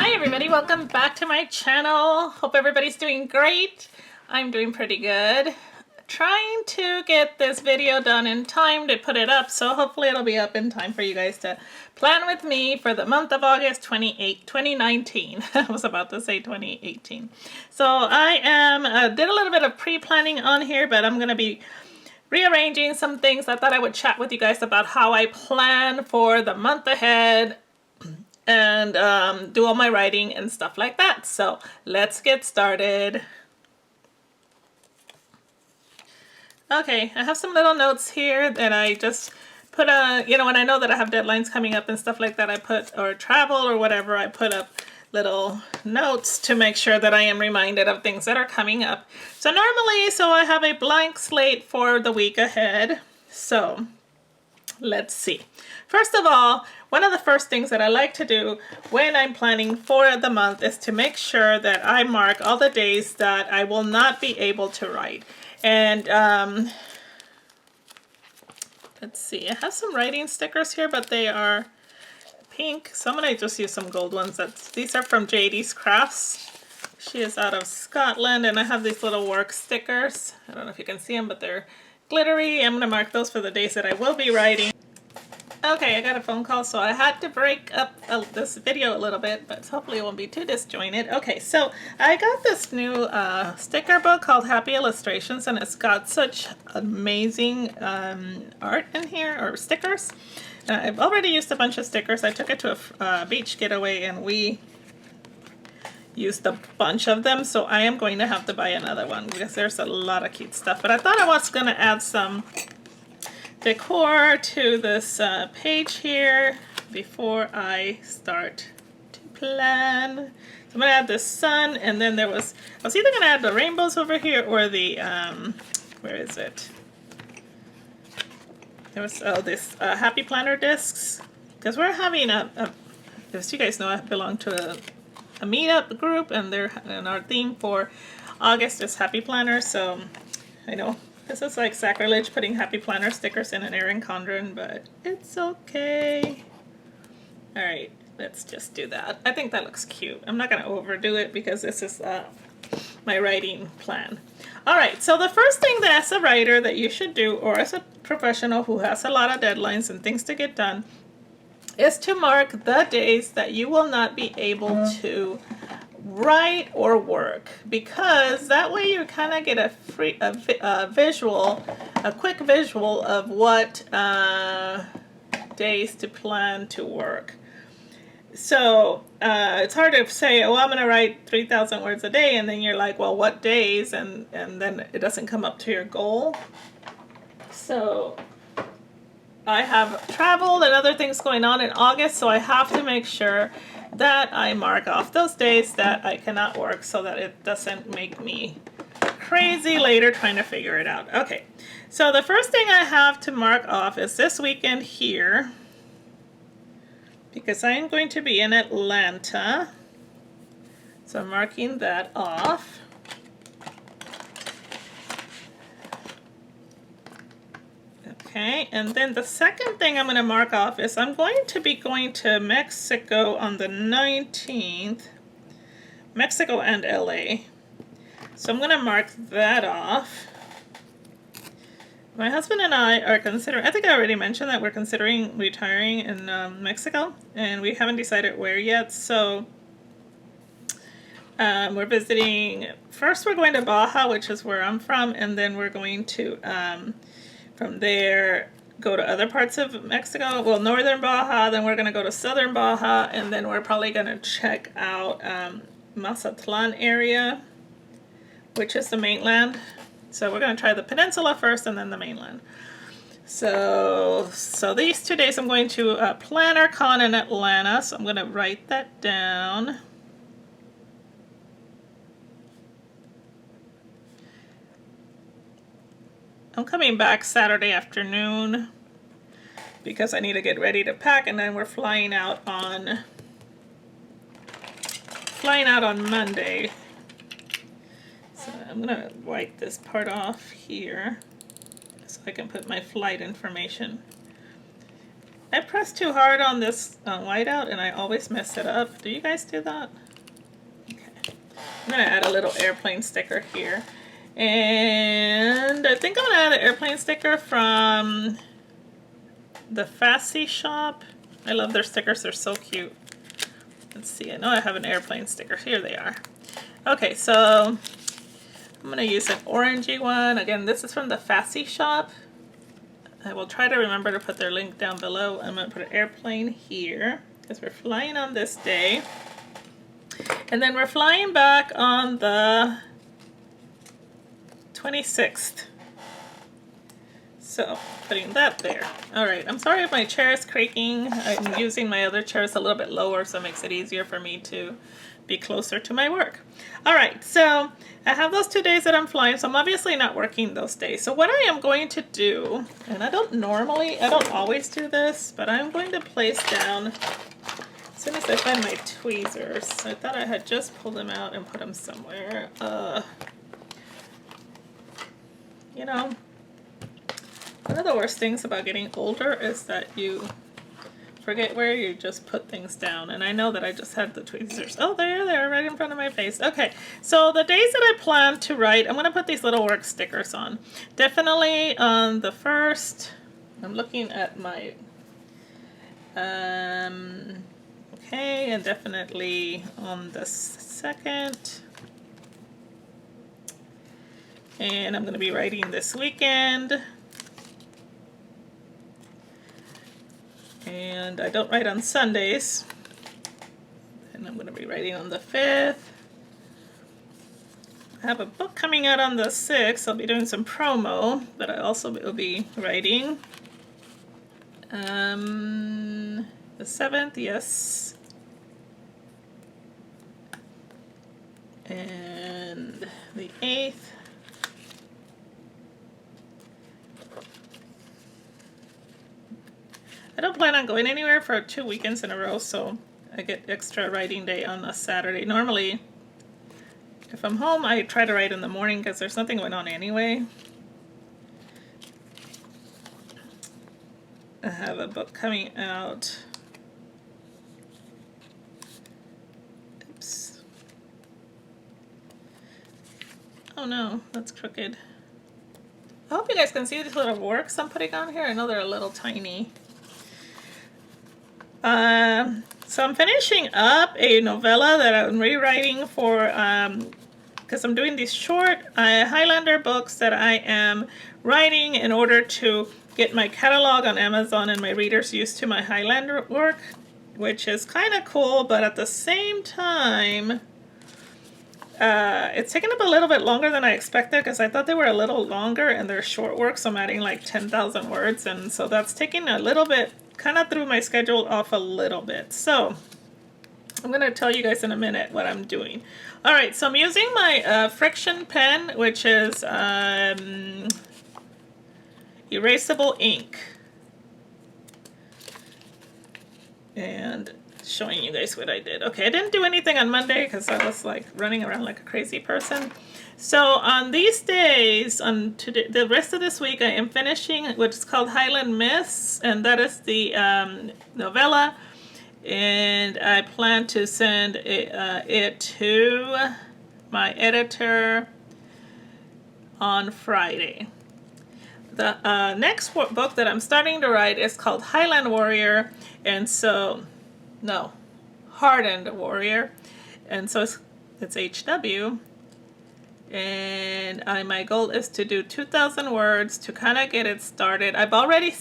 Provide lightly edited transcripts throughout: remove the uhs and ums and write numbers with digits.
Hi everybody, welcome back to my channel. Hope everybody's doing great. I'm doing pretty good. Trying to get this video done in time to put it up, so hopefully it'll be up in time for you guys to plan with me for the month of August 2019. I was about to say 2018. So I did a little bit of pre-planning on here, but I'm going to be rearranging some things. I thought I would chat with you guys about how I plan for the month ahead and do all my writing and stuff like that. So let's get started. Okay, I have some little notes here that I just put when I know that I have deadlines coming up and stuff like that, I put, or travel or whatever, I put up little notes to make sure that I am reminded of things that are coming up. So normally, I have a blank slate for the week ahead. So let's see. First of all, one of the first things that I like to do when I'm planning for the month is to make sure that I mark all the days that I will not be able to write. And let's see, I have some writing stickers here, but they are pink, so I'm going to just use some gold ones. These are from JD's Crafts. She is out of Scotland, and I have these little work stickers. I don't know if you can see them, but they're glittery. I'm going to mark those for the days that I will be writing. Okay, I got a phone call, so I had to break up this video a little bit, but hopefully it won't be too disjointed. Okay, so I got this new sticker book called Happy Illustrations, and it's got such amazing art in here, or stickers. I've already used a bunch of stickers. I took it to a beach getaway, and we used a bunch of them, so I am going to have to buy another one because there's a lot of cute stuff. But I thought I was going to add some decor to this page here before I start to plan. So I'm going to add the sun, and then I was either going to add the rainbows over here or the, where is it? There was, this Happy Planner discs, because we're having as you guys know, I belong to a meetup group, and our theme for August is Happy Planner, so I know this is like sacrilege putting Happy Planner stickers in an Erin Condren, but it's okay. All right, let's just do that. I think that looks cute. I'm not going to overdo it because this is my writing plan. All right, so the first thing that as a writer that you should do, or as a professional who has a lot of deadlines and things to get done, is to mark the days that you will not be able to write or work, because that way you kind of get a quick visual of what days to plan to work. So it's hard to say, oh, I'm going to write 3,000 words a day, and then you're like, well, what days? And then it doesn't come up to your goal. So I have traveled and other things going on in August, so I have to make sure that I mark off those days that I cannot work so that it doesn't make me crazy later trying to figure it out. Okay, so the first thing I have to mark off is this weekend here, because I am going to be in Atlanta. So I'm marking that off. Okay, and then the second thing I'm going to mark off is I'm going to be going to Mexico on the 19th. Mexico and LA. So I'm going to mark that off. My husband and I are considering, I think I already mentioned that we're considering retiring in Mexico, and we haven't decided where yet. So we're visiting, first we're going to Baja, which is where I'm from, and then we're going to from there go to other parts of Mexico, well, northern Baja, then we're going to go to southern Baja, and then we're probably going to check out Mazatlan area, which is the mainland. So we're going to try the peninsula first and then the mainland. So these 2 days I'm going to PlannerCon in Atlanta, so I'm going to write that down. I'm coming back Saturday afternoon because I need to get ready to pack, and then we're flying out on Monday. So I'm gonna wipe this part off here so I can put my flight information. I press too hard on this whiteout and I always mess it up. Do you guys do that? Okay. I'm going to add a little airplane sticker here. And I think I'm going to add an airplane sticker from the Fancy Shop. I love their stickers. They're so cute. Let's see. I know I have an airplane sticker. Here they are. Okay, so I'm going to use an orangey one. Again, this is from the Fancy Shop. I will try to remember to put their link down below. I'm going to put an airplane here because we're flying on this day. And then we're flying back on the 26th. So, putting that there. Alright, I'm sorry if my chair is creaking. I'm using my other chairs a little bit lower so it makes it easier for me to be closer to my work. Alright, so I have those 2 days that I'm flying, so I'm obviously not working those days. So what I am going to do, and I don't always do this, but I'm going to place down, as soon as I find my tweezers, I thought I had just pulled them out and put them somewhere. You know, one of the worst things about getting older is that you forget where you just put things down. And I know that I just had the tweezers. Oh, there they are, right in front of my face. Okay, so the days that I plan to write, I'm going to put these little work stickers on. Definitely on the 1st. I'm looking at my... okay, and definitely on the 2nd. And I'm going to be writing this weekend. And I don't write on Sundays. And I'm going to be writing on the 5th. I have a book coming out on the 6th. I'll be doing some promo, but I also will be writing. The 7th, yes. And the 8th. I don't plan on going anywhere for 2 weekends in a row, so I get extra writing day on a Saturday. Normally, if I'm home, I try to write in the morning because there's nothing going on anyway. I have a book coming out. Oops. Oh no, that's crooked. I hope you guys can see these little works I'm putting on here. I know they're a little tiny. So I'm finishing up a novella that I'm rewriting for, because I'm doing these short Highlander books that I am writing in order to get my catalog on Amazon and my readers used to my Highlander work, which is kind of cool, but at the same time, it's taken up a little bit longer than I expected because I thought they were a little longer and they're short works, so I'm adding like 10,000 words, and so that's taking a little bit, kind of threw my schedule off a little bit. So I'm going to tell you guys in a minute what I'm doing. Alright, so I'm using my friction pen, which is erasable ink. And showing you guys what I did. Okay, I didn't do anything on Monday because I was like running around like a crazy person. So on these days, on today, the rest of this week, I am finishing what's called Highland Myths, and that is the novella. And I plan to send it to my editor on Friday. The next book that I'm starting to write is called Highland Warrior, and so, no, Hardened Warrior, and so it's HW. And my goal is to do 2,000 words to kind of get it started. I've already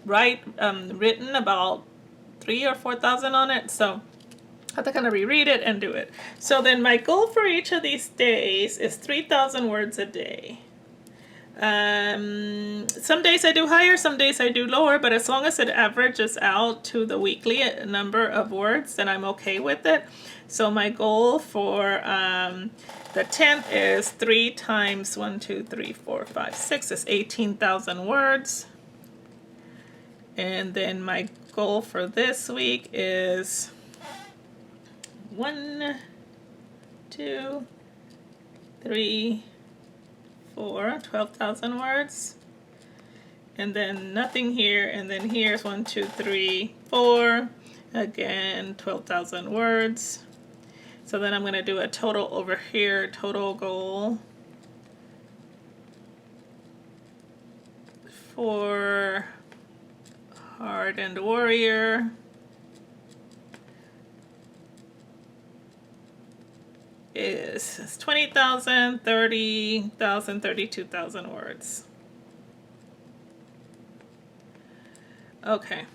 written about 3,000 or 4,000 on it, so I have to kind of reread it and do it. So then my goal for each of these days is 3,000 words a day. Some days I do higher, some days I do lower, but as long as it averages out to the weekly number of words, then I'm okay with it. So my goal for the 10th is 3 times 1, 2, 3, 4, 5, 6 is 18,000 words. And then my goal for this week is 1, 2, 3, 4, 12,000 words. and then nothing here, and then here's 1, 2, 3, 4. Again, 12,000 words. So then I'm going to do a total over here, total goal for Hardened Warrior is 20,000, 30,000, 32,000 words. Okay.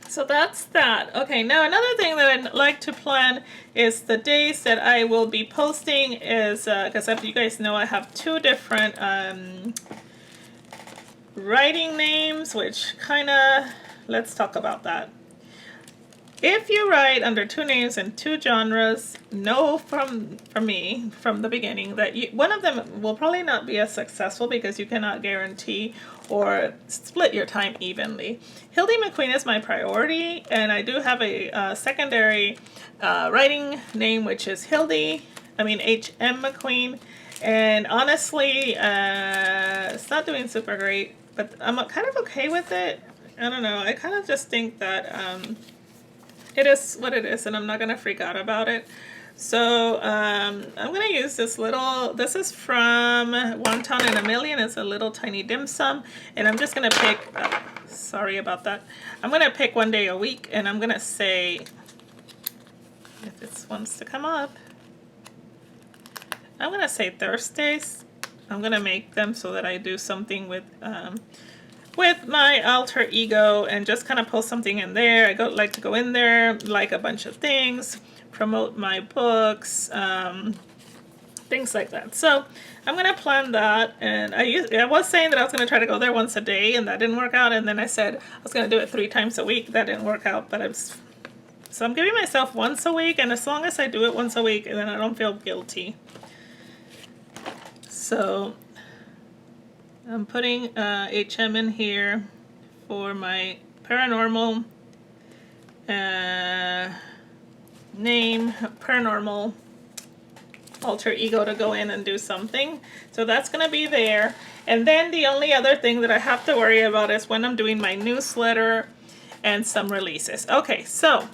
So that's that. Okay, now another thing that I'd like to plan is the days that I will be posting is, because as you guys know, I have 2 different writing names, which kind of, let's talk about that. If you write under 2 names and 2 genres, know from me from the beginning that one of them will probably not be as successful because you cannot guarantee or split your time evenly. Hildie McQueen is my priority, and I do have a secondary writing name, which is HM McQueen. And honestly, it's not doing super great, but I'm kind of okay with it. I don't know. I kind of just think that it is what it is, and I'm not going to freak out about it. So I'm going to use this little, this is from Wonton in a Million. It's a little tiny dim sum, and I'm just going to pick, sorry about that. I'm going to pick 1 day a week, and I'm going to say, if it wants to come up, I'm going to say Thursdays. I'm going to make them so that I do something with my alter ego and just kind of post something in there. I like to go in there, like a bunch of things, promote my books, things like that. So I'm going to plan that, and I was saying that I was going to try to go there once a day, and that didn't work out, and then I said I was going to do it 3 times a week. That didn't work out, but so I'm giving myself once a week, and as long as I do it once a week, then I don't feel guilty. So I'm putting HM in here for my paranormal name, paranormal alter ego to go in and do something. So that's going to be there. And then the only other thing that I have to worry about is when I'm doing my newsletter and some releases. Okay, so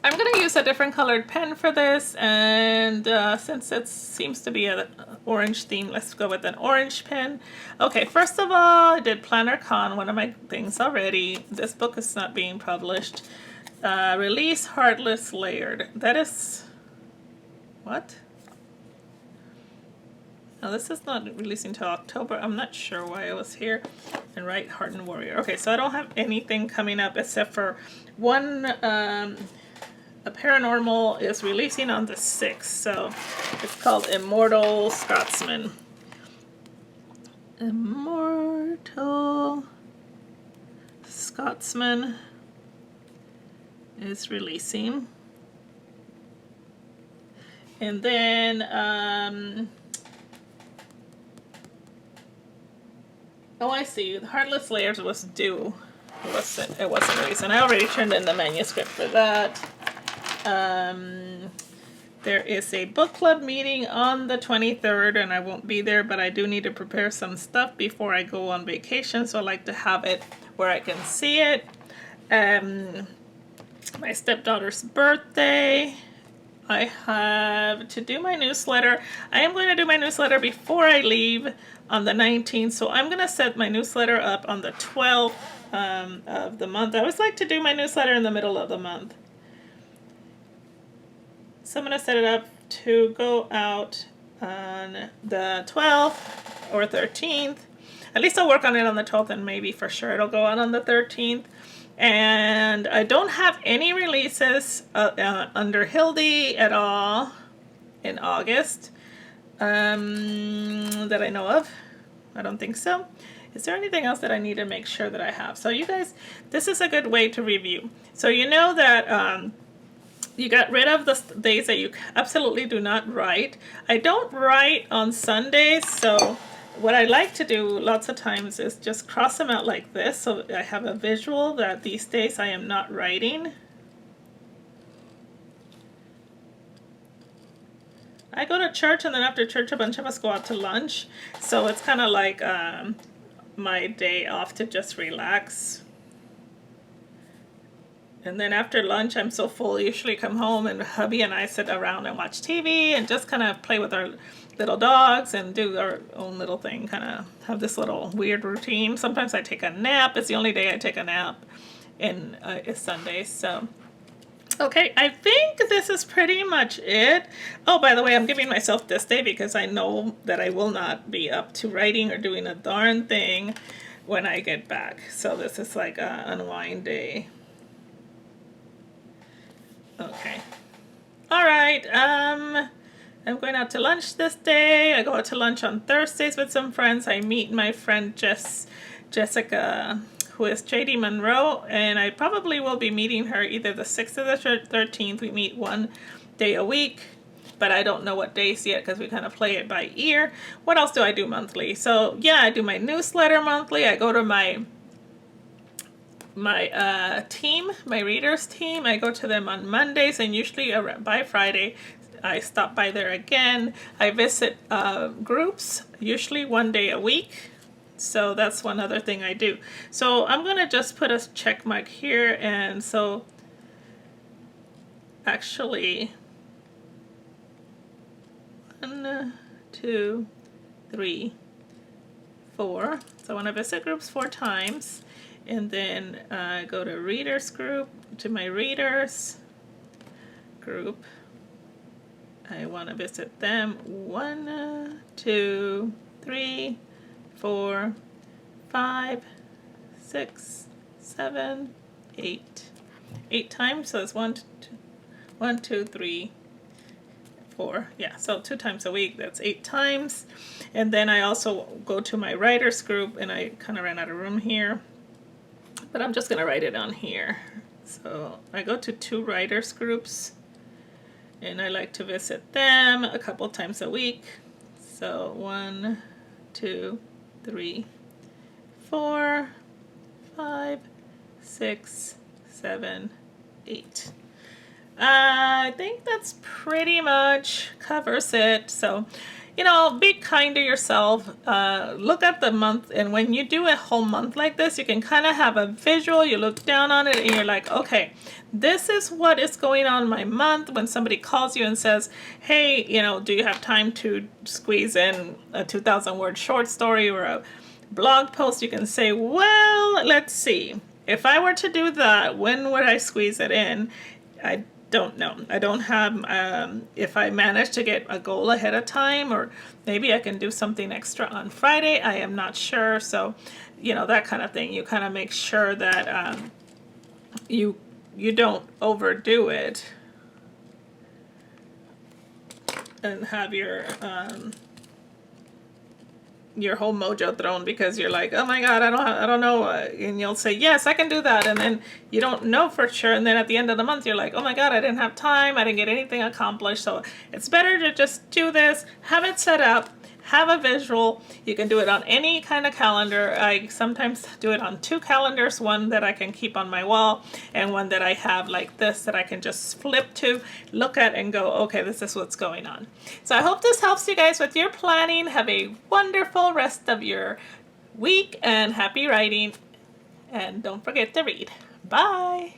I'm going to use a different colored pen for this, and since it seems to be an orange theme, let's go with an orange pen. Okay, first of all, I did Planner Con, one of my things already. This book is not being published. Release Heartless Layered. That is... what? No, this is not releasing until October. I'm not sure why I was here. And write Hardened Warrior. Okay, so I don't have anything coming up except for one... a paranormal is releasing on the 6th, so it's called Immortal Scotsman. Immortal Scotsman is releasing. And then oh, I see. The Heartless Layers was due. It wasn't released, and I already turned in the manuscript for that. There is a book club meeting on the 23rd, and I won't be there, but I do need to prepare some stuff before I go on vacation, so I like to have it where I can see it. My stepdaughter's birthday. I have to do my newsletter. I am going to do my newsletter before I leave on the 19th, so I'm going to set my newsletter up on the 12th of the month. I always like to do my newsletter in the middle of the month. So I'm going to set it up to go out on the 12th or 13th. At least I'll work on it on the 12th, and maybe for sure it'll go out on the 13th. And I don't have any releases under Hildie at all in August that I know of. I don't think so. Is there anything else that I need to make sure that I have? So you guys, this is a good way to review. So you know that you got rid of the days that you absolutely do not write. I don't write on Sundays, so what I like to do lots of times is just cross them out like this, so I have a visual that these days I am not writing. I go to church, and then after church a bunch of us go out to lunch, so it's kind of like my day off to just relax. And then after lunch, I'm so full, usually come home and hubby and I sit around and watch TV and just kind of play with our little dogs and do our own little thing, kind of have this little weird routine. Sometimes I take a nap. It's the only day I take a nap, and it's Sunday. So, okay, I think this is pretty much it. Oh, by the way, I'm giving myself this day because I know that I will not be up to writing or doing a darn thing when I get back. So this is like a unwind day. Okay. All right. I'm going out to lunch this day. I go out to lunch on Thursdays with some friends. I meet my friend Jessica, who is JD Monroe, and I probably will be meeting her either the 6th or the 13th. We meet one day a week, but I don't know what days yet because we kind of play it by ear. What else do I do monthly? So yeah, I do my newsletter monthly. I go to my team, my readers team. I go to them on Mondays, and usually by Friday I stop by there again. I visit groups, usually one day a week. So that's one other thing I do. So I'm gonna just put a check mark here, and so actually 1, 2, 3, 4. So I want to visit groups 4 times. And then go to readers group, to my readers group. I want to visit them 1, 2, 3, 4, 5, 6, 7, 8. 8 times, so it's 1, 2, 3, 4. Yeah, so 2 times a week, that's 8 times. And then I also go to my writers group, and I kind of ran out of room here, but I'm just gonna write it on here. So I go to 2 writers groups, and I like to visit them a couple times a week. So 1, 2, 3, 4, 5, 6, 7, 8. I think that's pretty much covers it. So, you know, be kind to yourself. Look at the month, and when you do a whole month like this, you can kind of have a visual. You look down on it and you're like, okay, this is what is going on in my month. When somebody calls you and says, hey, you know, do you have time to squeeze in a 2,000-word short story or a blog post? You can say, well, let's see. If I were to do that, when would I squeeze it in? I don't know. I don't have, if I manage to get a goal ahead of time, or maybe I can do something extra on Friday. I am not sure. So, you know, that kind of thing. You kind of make sure that you don't overdo it and have your whole mojo thrown because you're like, oh my God, I don't know, and you'll say, yes, I can do that, and then you don't know for sure, and then at the end of the month you're like, oh my God, I didn't have time, I didn't get anything accomplished. So it's better to just do this, have it set up, have a visual. You can do it on any kind of calendar. I sometimes do it on 2 calendars, one that I can keep on my wall and one that I have like this that I can just flip to, look at, and go, okay, this is what's going on. So I hope this helps you guys with your planning. Have a wonderful rest of your week and happy writing, and don't forget to read. Bye.